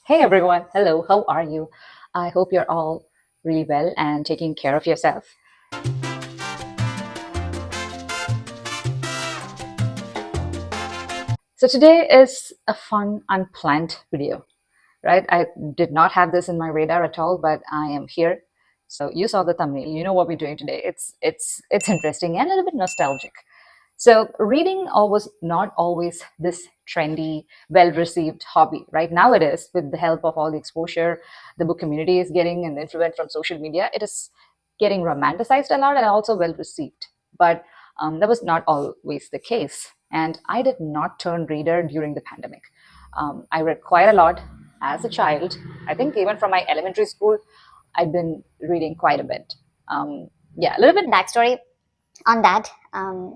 Hey everyone, hello, how are you? I hope you're all really well and taking care of yourself. So, today is a fun, unplanned video, right? I did not have this in my radar at all, but I am here. So, you saw the thumbnail, you know what we're doing today. It's interesting and a little bit nostalgic. So, reading was not always this trendy, well received hobby. Right now, it is with the help of all the exposure the book community is getting and the influence from social media. It is getting romanticized a lot and also well received. But that was not always the case. And I did not turn reader during the pandemic. I read quite a lot as a child. I think even from my elementary school, I've been reading quite a bit. Yeah, a little bit Backstory on that.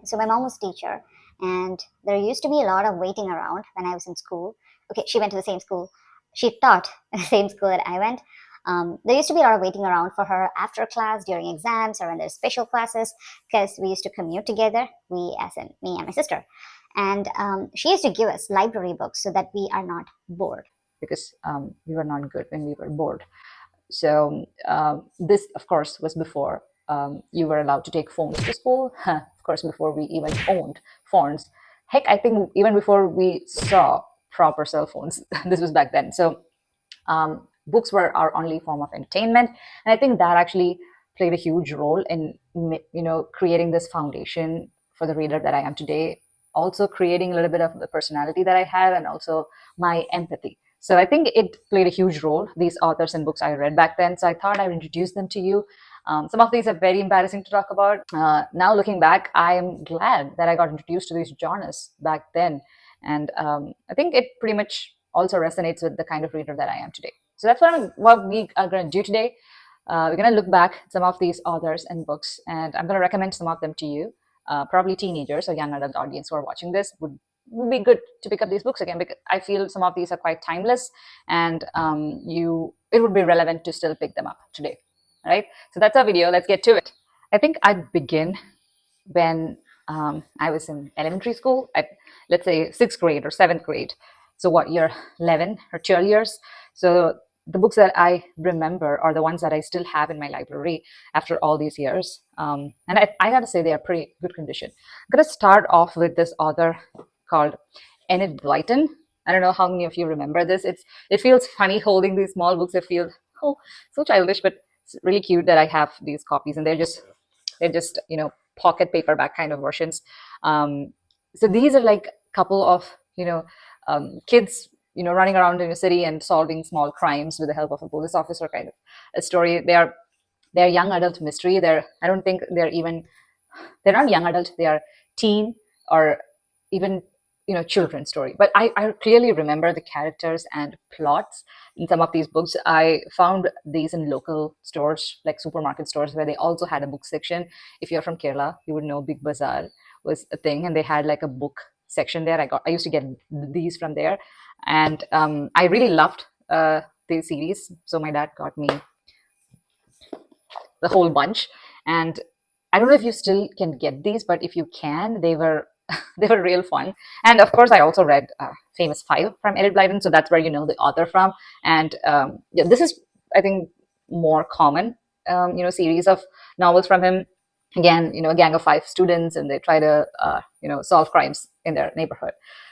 So my mom was a teacher, and there used to be a lot of waiting around when I was in school. Okay, she went to the same school. She taught at the same school that I went. There used to be a lot of waiting around for her after class, during exams, or when there's special classes, because we used to commute together. We, as in me and my sister, and she used to give us library books so that we are not bored. because we were not good when we were bored. So this, of course, was before you were allowed to take phones to school. Of course, before we even owned phones. Heck, I think even before we saw proper cell phones, this was back then. So books were our only form of entertainment, and I think that actually played a huge role in creating this foundation for the reader that I am today. Also, creating a little bit of the personality that I have, and also my empathy. So I think it played a huge role, these authors and books I read back then. So I thought I'd introduce them to you. Some of these are very embarrassing to talk about. Now, looking back, I am glad that I got introduced to these genres back then. And I think it pretty much also resonates with the kind of reader that I am today. So that's what we are going to do today. We're going to look back at some of these authors and books, and I'm going to recommend some of them to you. Probably teenagers or young adult audience who are watching this would be good to pick up these books again, because I feel some of these are quite timeless, and it would be relevant to still pick them up today. All right, so that's our video. Let's get to it. I think I'd begin when I was in elementary school, at let's say sixth grade or seventh grade. So what, year 11 or 12 years? So the books that I remember are the ones that I still have in my library after all these years. And I gotta say they are pretty good condition. I'm gonna start off with this author called Enid Blyton. I don't know how many of you remember this. It feels funny holding these small books. It feels so childish, but it's really cute that I have these copies, and they're just pocket paperback kind of versions. So these are like a couple of kids running around in a city and solving small crimes with the help of a police officer, kind of a story. They're young adult mystery. I don't think they're not young adult. They are teen or even children's story. But I clearly remember the characters and plots in some of these books. I found these in local stores, like supermarket stores, where they also had a book section. If you're from Kerala, you would know Big Bazaar was a thing, and they had like a book section there. I used to get these from there, and I really loved the series. So my dad got me the whole bunch, and I don't know if you still can get these, but if you can, they were they were real fun. And of course, I also read Famous Five from Enid Blyton, so that's where you know the author from. And yeah, this is, I think, more common, series of novels from him. Again, a gang of five students, and they try to, solve crimes in their neighborhood.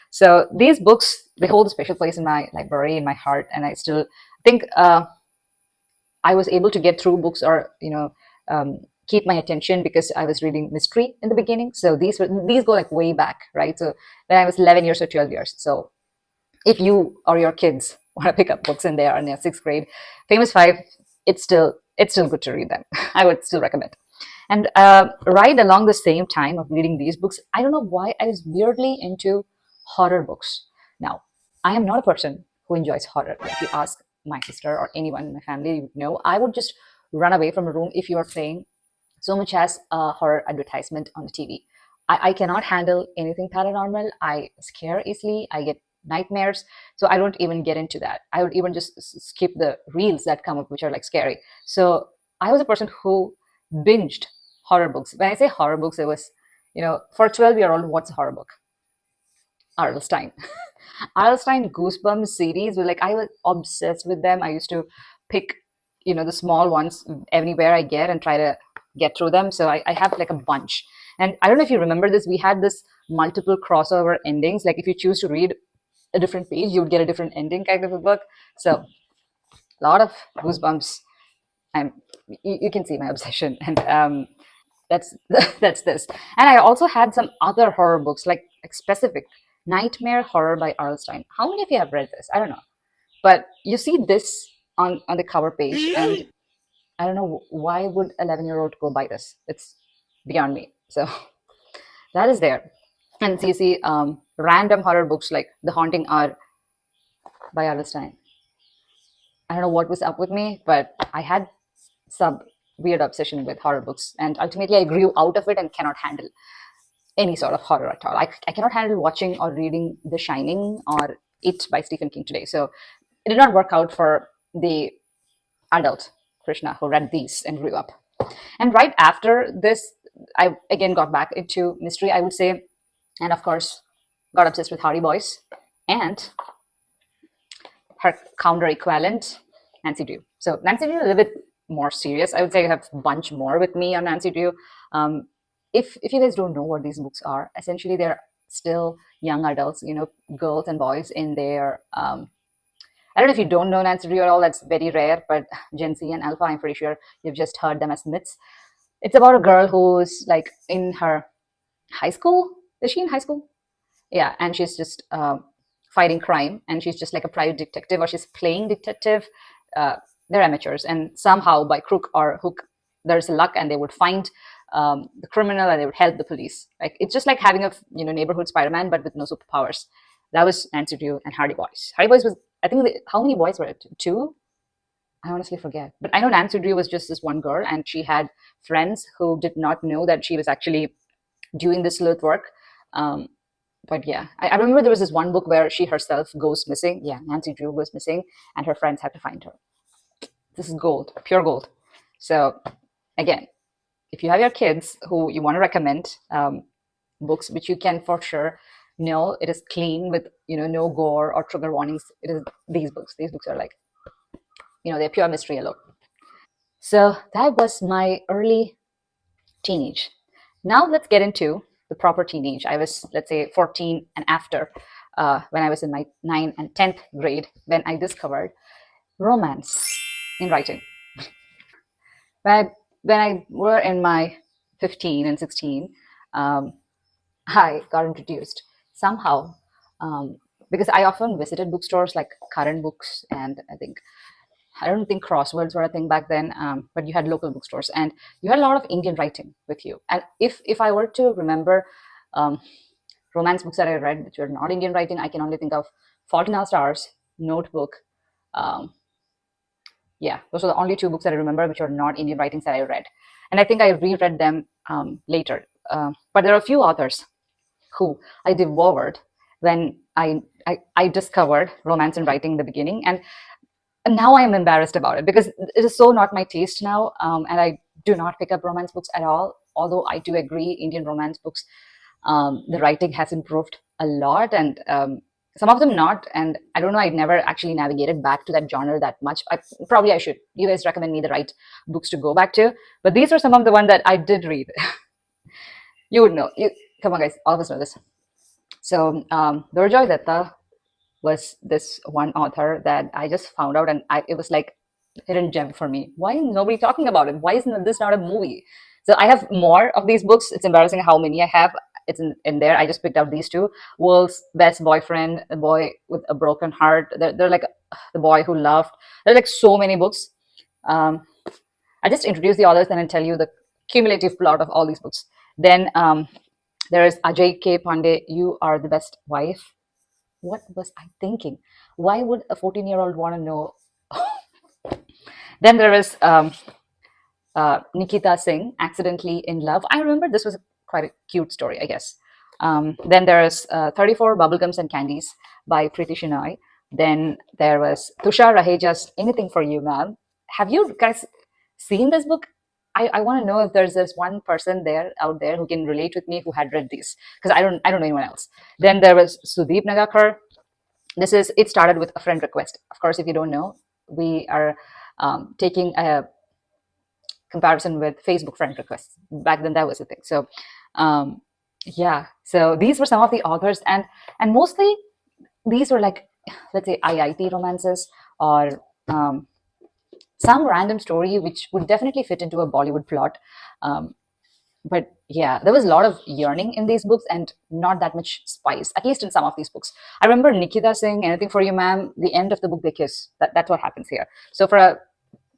So these books, they hold a special place in my library, in my heart, and I still think I was able to get through books, or keep my attention, because I was reading mystery in the beginning. So these go like way back, right? So when I was 11 years or 12 years. So if you or your kids want to pick up books and they are in their sixth grade, Famous Five, it's still good to read them. I would still recommend. And right along the same time of reading these books, I don't know why I was weirdly into horror books. Now, I am not a person who enjoys horror. If you ask my sister or anyone in my family, you would know I would just run away from a room if you are playing so much as a horror advertisement on the TV. I cannot handle anything paranormal. I scare easily. I get nightmares. So I don't even get into that. I would even just skip the reels that come up, which are like scary. So I was a person who binged horror books. When I say horror books, it was, for a 12-year-old, what's a horror book? R.L. Stein. Arlstein Goosebumps series were like I was obsessed with them. I used to pick, the small ones anywhere I get and try to get through them. So I have like a bunch. And I don't know if you remember this, we had this multiple crossover endings. Like if you choose to read a different page, you would get a different ending kind of a book. So a lot of Goosebumps. I'm you can see my obsession. And that's that's this. And I also had some other horror books like specific Nightmare Horror by Arlstein. How many of you have read this? I don't know, but you see this on the cover page, and I don't know why would 11-year-old go buy this. It's beyond me. So that is there. And so you see random horror books like The Haunting Hour by Arlstein. I don't know what was up with me, but I had some weird obsession with horror books, and ultimately I grew out of it and cannot handle any sort of horror at all. I cannot handle watching or reading The Shining or It by Stephen King today. So it did not work out for the adult Krishna who read these and grew up. And right after this, I again got back into mystery, I would say, and of course, got obsessed with Hardy Boys and her counter equivalent, Nancy Drew. So Nancy Drew is a little bit more serious. I would say I have a bunch more with me on Nancy Drew. If you guys don't know what these books are, essentially they're still young adults, girls and boys in their I don't know if you don't know Nancy Drew at all. That's very rare, but Gen Z and Alpha, I'm pretty sure you've just heard them as myths. It's about a girl who's like in her high school. Is she in high school? Yeah, and she's just fighting crime, and she's just like a private detective, or she's playing detective. Uh, they're amateurs, and somehow by crook or hook, there's luck, and they would find the criminal, and they would help the police. Like it's just like having a neighborhood Spider-Man, but with no superpowers. That was Nancy Drew and Hardy Boys. Hardy Boys was, I think, how many boys were it? Two? I honestly forget. But I know Nancy Drew was just this one girl, and she had friends who did not know that she was actually doing this sleuth work. Um, but yeah, I remember there was this one book where she herself goes missing. Yeah, Nancy Drew goes missing, and her friends have to find her. This is gold, pure gold. So again, if you have your kids who you want to recommend books, which you can for sure know it is clean with no gore or trigger warnings, it is these books. These books are like they're pure mystery alone. So that was my early teenage. Now let's get into the proper teenage. I was, let's say, 14 and after, when I was in my 9th and 10th grade, when I discovered romance in writing. When I were in my 15 and 16, I got introduced somehow, because I often visited bookstores like Current Books, and I don't think crosswords were a thing back then, but you had local bookstores, and you had a lot of Indian writing with you. And if I were to remember romance books that I read which were not Indian writing, I can only think of Fault in Our Stars, Notebook. Um, yeah, those are the only two books that I remember which were not Indian writings that I read, and I think I reread them later. But there are a few authors who I devoured when I discovered romance and writing in the beginning, and now I am embarrassed about it because it is so not my taste now, and I do not pick up romance books at all. Although I do agree, Indian romance books, the writing has improved a lot, and some of them not. And I don't know, I never actually navigated back to that genre that much. Probably I should. You guys recommend me the right books to go back to, but these are some of the ones that I did read. You would know. Come on, guys, all of us know this. So Durjoy Datta was this one author that I just found out, and it was like hidden gem for me. Why is nobody talking about it? Why isn't this not a movie? So I have more of these books. It's embarrassing how many I have. It's in there. I just picked out these two. World's Best Boyfriend, The Boy with a Broken Heart. They're like The Boy Who Loved. There are like so many books. Um, I just introduce the authors and then tell you the cumulative plot of all these books. Then there is Ajay K. Pandey, You Are the Best Wife. What was I thinking? Why would a 14-year-old want to know? Then there is Nikita Singh, Accidentally in Love. I remember this was quite a cute story, I guess. Then there is 34 Bubblegums and Candies by Preeti Shenoy. Then there was Tushar Raheja's Anything for You, Ma'am. Have you guys seen this book? I want to know if there's this one person out there who can relate with me who had read these, because I don't know anyone else. Then there was Sudeep Nagakar, It started with a friend request. Of course, if you don't know, we are taking a comparison with Facebook friend requests. Back then, that was the thing. So, um, yeah. So these were some of the authors, and mostly these were like, let's say, IIT romances, or some random story which would definitely fit into a Bollywood plot. Um, but yeah, there was a lot of yearning in these books and not that much spice, at least in some of these books. I remember Nikita saying, "Anything for you, ma'am." The end of the book, they kiss. That's what happens here. So for a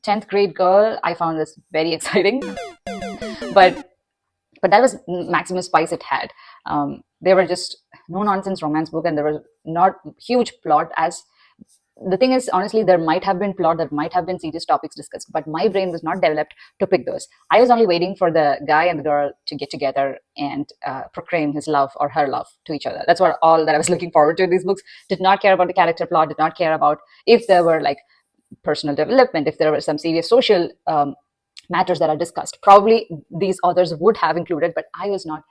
10th grade girl, I found this very exciting. But that was maximum spice it had. They were just no nonsense romance book, and there was not huge plot. As the thing is, honestly, there might have been plot, there might have been serious topics discussed, but my brain was not developed to pick those. I was only waiting for the guy and the girl to get together and proclaim his love or her love to each other. That's what all that I was looking forward to in these books. Did not care about the character plot, did not care about if there were like personal development, if there were some serious social matters that are discussed. Probably these authors would have included, but I was not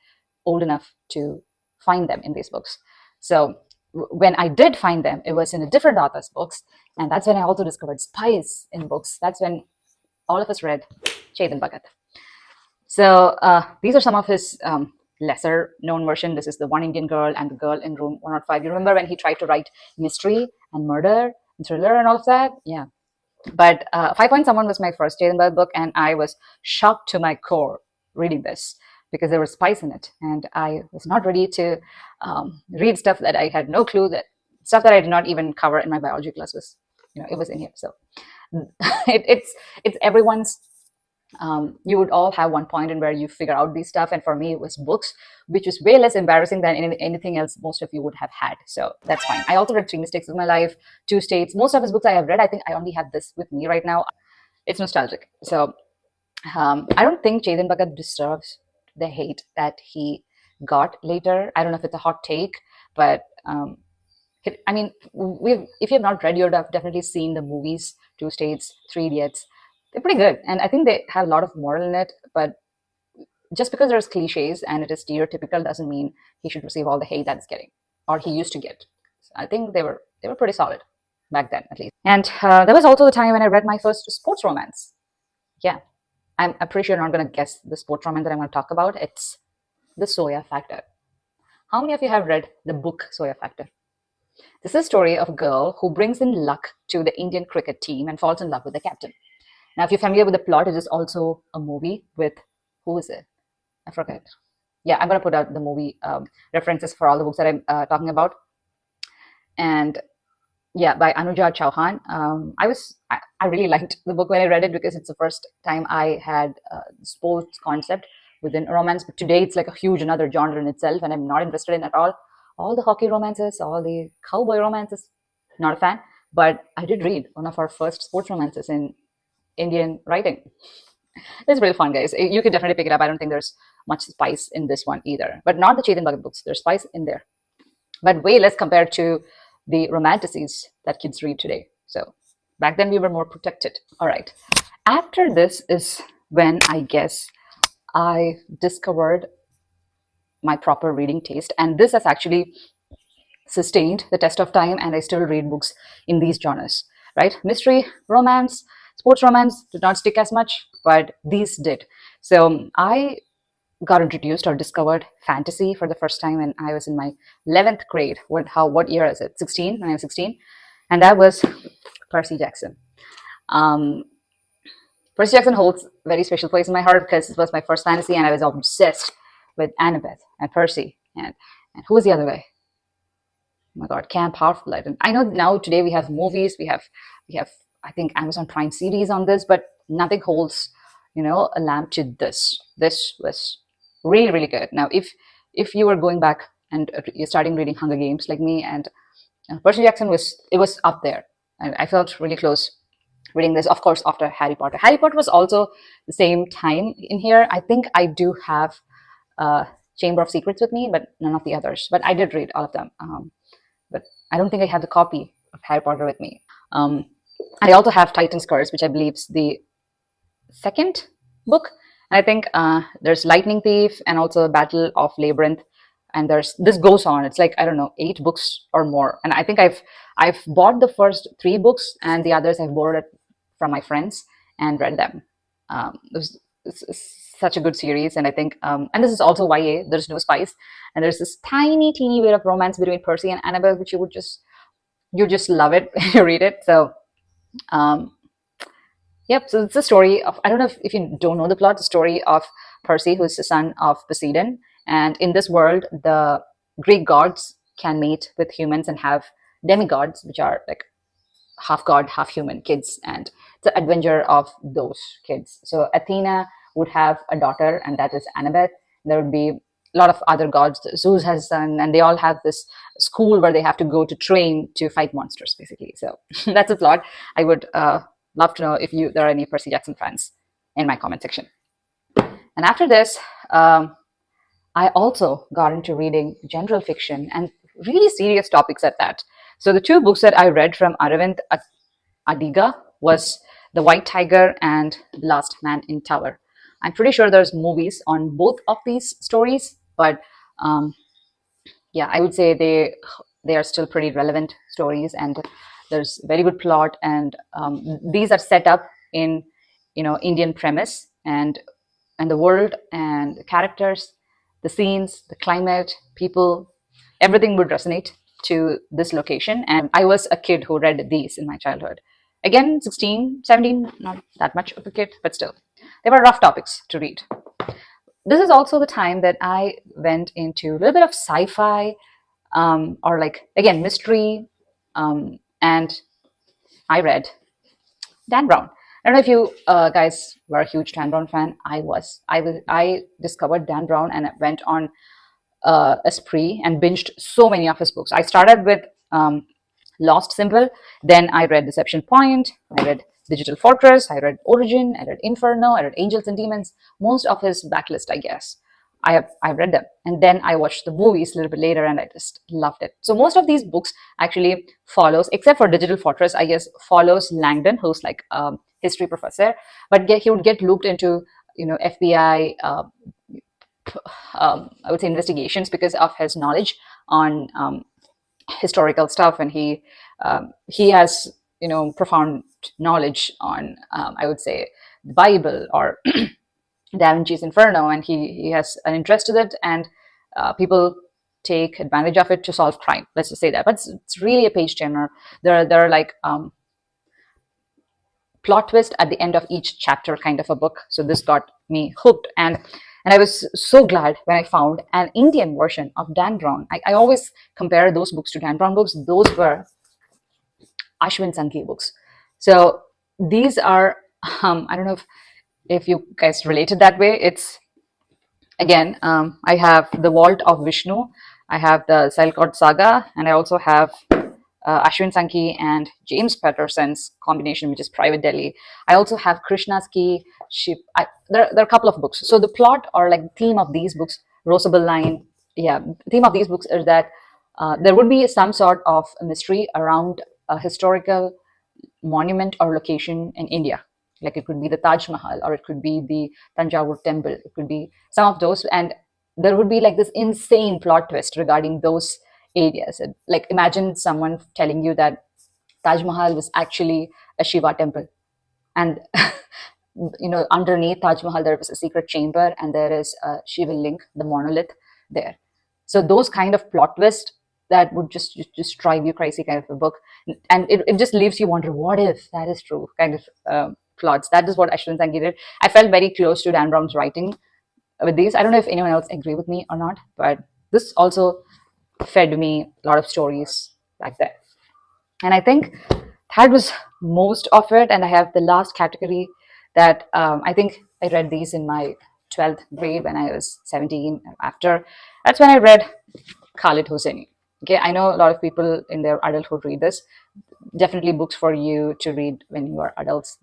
old enough to find them in these books. So when I did find them, it was in a different author's books, and that's when I also discovered spice in books. That's when all of us read Chetan Bhagat. So these are some of his lesser known version. This is the One Indian Girl and the Girl in Room 105. You remember when he tried to write mystery and murder and thriller and all of that? Yeah. But Five Point Someone was my first Chetan Bhagat book, and I was shocked to my core reading this because there was spice in it, and I was not ready to read stuff that I had no clue, that stuff that I did not even cover in my biology class was, it was in here. So it's everyone's. You would all have one point in where you figure out these stuff, and for me, it was books, which was way less embarrassing than anything else most of you would have had. So that's fine. I also read Three Mistakes of My Life, Two States. Most of his books I have read. I think I only have this with me right now. It's nostalgic. So I don't think Chetan Bhagat deserves the hate that he got later. I don't know if it's a hot take, but I mean, if you have not read, you would have definitely seen the movies, Two States, Three Idiots. They're pretty good, and I think they have a lot of moral in it. But just because there's cliches and it is stereotypical doesn't mean he should receive all the hate that it's getting, or he used to get. So I think they were pretty solid back then, at least. And there was also the time when I read my first sports romance. Yeah, I'm pretty sure you're not going to guess the sports romance that I'm going to talk about. It's The Soya Factor. How many of you have read the book Soya Factor? This is a story of a girl who brings in luck to the Indian cricket team and falls in love with the captain. Now, if you're familiar with the plot, it is also a movie with, who is it? I forget. Yeah, I'm going to put out the movie references for all the books that I'm talking about. And yeah, by Anuja Chauhan. I really liked the book when I read it because it's the first time I had sports concept within a romance. But today it's like a huge another genre in itself, and I'm not interested in at all. All the hockey romances, all the cowboy romances, not a fan. But I did read one of our first sports romances in Indian writing. It's really fun, guys. You can definitely pick it up. I don't think there's much spice in this one either, but not the Chetan Bhagat books. There's spice in there, but way less compared to the romanticities that kids read today. So back then we were more protected. All right. After this is when I guess I discovered my proper reading taste, and this has actually sustained the test of time, and I still read books in these genres, right? Mystery, romance, sports romance did not stick as much, but these did. So I got introduced or discovered fantasy for the first time when I was in my 11th grade. What year is it? 16, when I was 16. And that was Percy Jackson. Um, Percy Jackson holds a very special place in my heart because it was my first fantasy, and I was obsessed with Annabeth and Percy. And who was the other guy? Oh my God, Camp Half-Blood. And I know now today we have movies, we have I think Amazon Prime series on this, but nothing holds, a lamp to this. This was really, really good. Now, if you were going back and you're starting reading Hunger Games like me, and Percy Jackson was up there, and I felt really close reading this. Of course, after Harry Potter. Harry Potter was also the same time in here. I think I do have Chamber of Secrets with me, but none of the others. But I did read all of them. But I don't think I have the copy of Harry Potter with me. I also have Titan's Curse, which I believe is the second book. And I think there's Lightning Thief and also Battle of Labyrinth. and there's this goes on. It's like, I don't know, 8 books or more, and I think I've bought the first 3 books, and the others I've borrowed it from my friends and read them. It's such a good series, and I think and this is also YA. There's no spice, and there's this tiny teeny bit of romance between Percy and Annabelle, which you just love it when you read it. So um, yep. So it's the story of, I don't know if you don't know the plot, the story of Percy, who is the son of Poseidon. And in this world, the Greek gods can mate with humans and have demigods, which are like half god, half human kids. And it's the adventure of those kids. So Athena would have a daughter, and that is Annabeth. There would be a lot of other gods. Zeus has a son, and they all have this school where they have to go to train to fight monsters, basically. So that's a plot. I would love to know if there are any Percy Jackson fans in my comment section. And after this, I also got into reading general fiction and really serious topics at that. So the 2 books that I read from Aravind Adiga was The White Tiger and Last Man in Tower. I'm pretty sure there's movies on both of these stories, but um, yeah, I would say they are still pretty relevant stories, and there's very good plot, and these are set up in Indian premise, and the world and the characters, the scenes, the climate, people, everything would resonate to this location. And I was a kid who read these in my childhood. Again, 16, 17, not that much of a kid, but still, they were rough topics to read. This is also the time that I went into a little bit of sci-fi, or like, again, mystery, and I read Dan Brown. I don't know if you guys were a huge Dan Brown fan. I was. I discovered Dan Brown and went on a spree and binged so many of his books. I started with Lost Symbol, then I read Deception Point, I read Digital Fortress, I read Origin, I read Inferno, I read Angels and Demons, most of his backlist, I guess. I've read them, and then I watched the movies a little bit later, and I just loved it. So most of these books actually follows, except for Digital Fortress, I guess, follows Langdon, who's like a history professor, but he would get looped into FBI, I would say investigations, because of his knowledge on historical stuff, and he has profound knowledge on, I would say, the Bible or Da Vinci's Inferno, and he has an interest in it, and people take advantage of it to solve crime. Let's just say that. But it's really a page turner. There are like plot twist at the end of each chapter, kind of a book. So this got me hooked, and I was so glad when I found an Indian version of Dan Brown. I always compare those books to Dan Brown books. Those were Ashwin Sankey books. So these are, I don't know if you guys related that way. It's, again, I have The Vault of Vishnu, I have the Silkot Saga, and I also have Ashwin Sankey and James Patterson's combination, which is Private Delhi. I also have Krishna's Key Ship. There are a couple of books. So the plot, or like theme of these books, Rosable Line, yeah, the theme of these books is that there would be some sort of mystery around a historical monument or location in India. Like it could be the Taj Mahal, or it could be the Tanjavur Temple. It could be some of those, and there would be like this insane plot twist regarding those areas. Like imagine someone telling you that Taj Mahal was actually a Shiva temple, and underneath Taj Mahal there was a secret chamber, and there is a Shiva link, the monolith there. So those kind of plot twists that would just drive you crazy, kind of a book, and it just leaves you wonder, what if that is true, kind of plots. That is what Ashwin Sankey did. I felt very close to Dan Brown's writing with these. I don't know if anyone else agree with me or not, but this also fed me a lot of stories like that. And I think that was most of it. And I have the last category that I think I read these in my 12th grade when I was 17. After, that's when I read Khalid Hosseini. Okay, I know a lot of people in their adulthood read this. Definitely books for you to read when you are adults.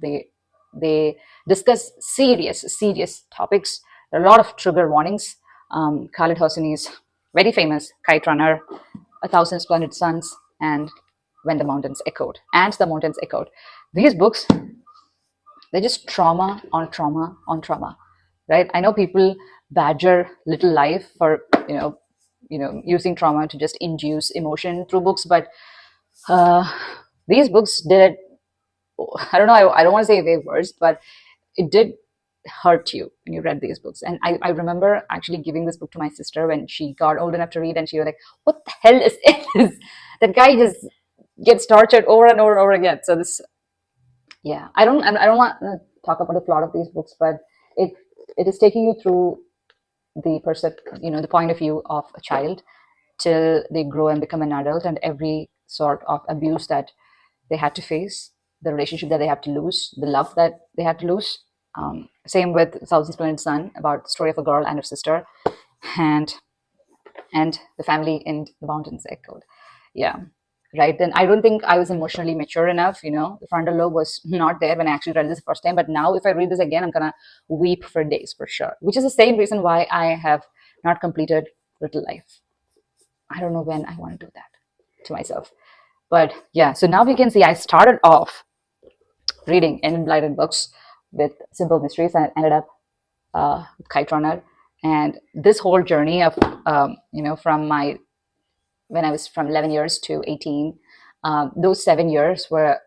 They discuss serious topics. There are a lot of trigger warnings. Khalid Hosseini is very famous. Kite Runner, A Thousand Splendid Suns, and When the Mountains Echoed. And The Mountains Echoed. These books, they're just trauma on trauma on trauma, right? I know people badger Little Life for using trauma to just induce emotion through books. But uh, these books did it. I don't know. I don't want to say way worse, but it did hurt you when you read these books. And I remember actually giving this book to my sister when she got old enough to read, and she was like, "What the hell is this? That guy just gets tortured over and over and over again." So this, yeah, I don't want to talk about the plot of these books, but it it is taking you through the point of view of a child till they grow and become an adult, and every sort of abuse that they had to face, the relationship that they had to lose, the love that they had to lose. Same with Thousand Splendid Sun, about the story of a girl and her sister, and the family in the mountains echoed. Yeah, right. Then I don't think I was emotionally mature enough. The frontal lobe was not there when I actually read this the first time. But now, if I read this again, I'm gonna weep for days for sure. Which is the same reason why I have not completed Little Life. I don't know when I want to do that to myself. But yeah, so now we can see I started off reading enlightened books with simple mysteries, and ended up with Kite Runner. And this whole journey of, from my when I was from 11 years to 18, those 7 years were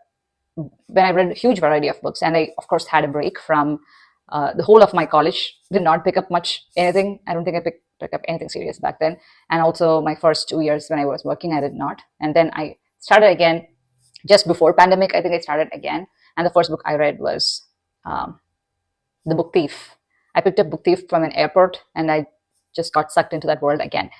when I read a huge variety of books. And I, of course, had a break from the whole of my college. Did not pick up much anything. I don't think I picked up anything serious back then. And also my first 2 years when I was working, I did not. And then I started again just before pandemic. I think I started again. And the first book I read was um, The Book Thief. I picked up Book Thief from an airport, and I just got sucked into that world again.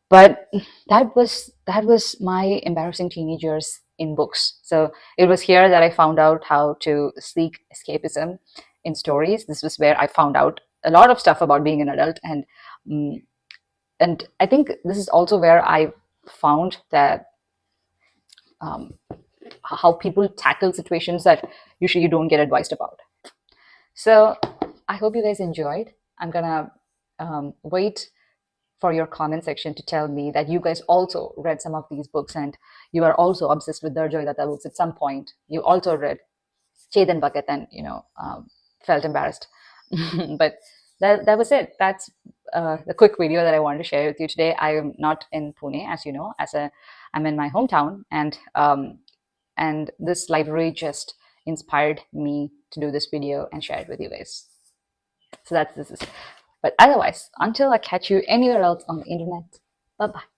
But that was my embarrassing teenage years in books. So it was here that I found out how to seek escapism in stories. This was where I found out a lot of stuff about being an adult, mm, and I think this is also where I found that um, how people tackle situations that usually you don't get advised about. So I hope you guys enjoyed. I'm gonna wait for your comment section to tell me that you guys also read some of these books, and you are also obsessed with Darjoy Datta books at some point. You also read Chetan Bhagat and felt embarrassed. But that was it. That's the quick video that I wanted to share with you today. I am not in Pune, as you know, I'm in my hometown, and this library just inspired me to do this video and share it with you guys. So that's this is. But otherwise, until I catch you anywhere else on the internet, bye bye.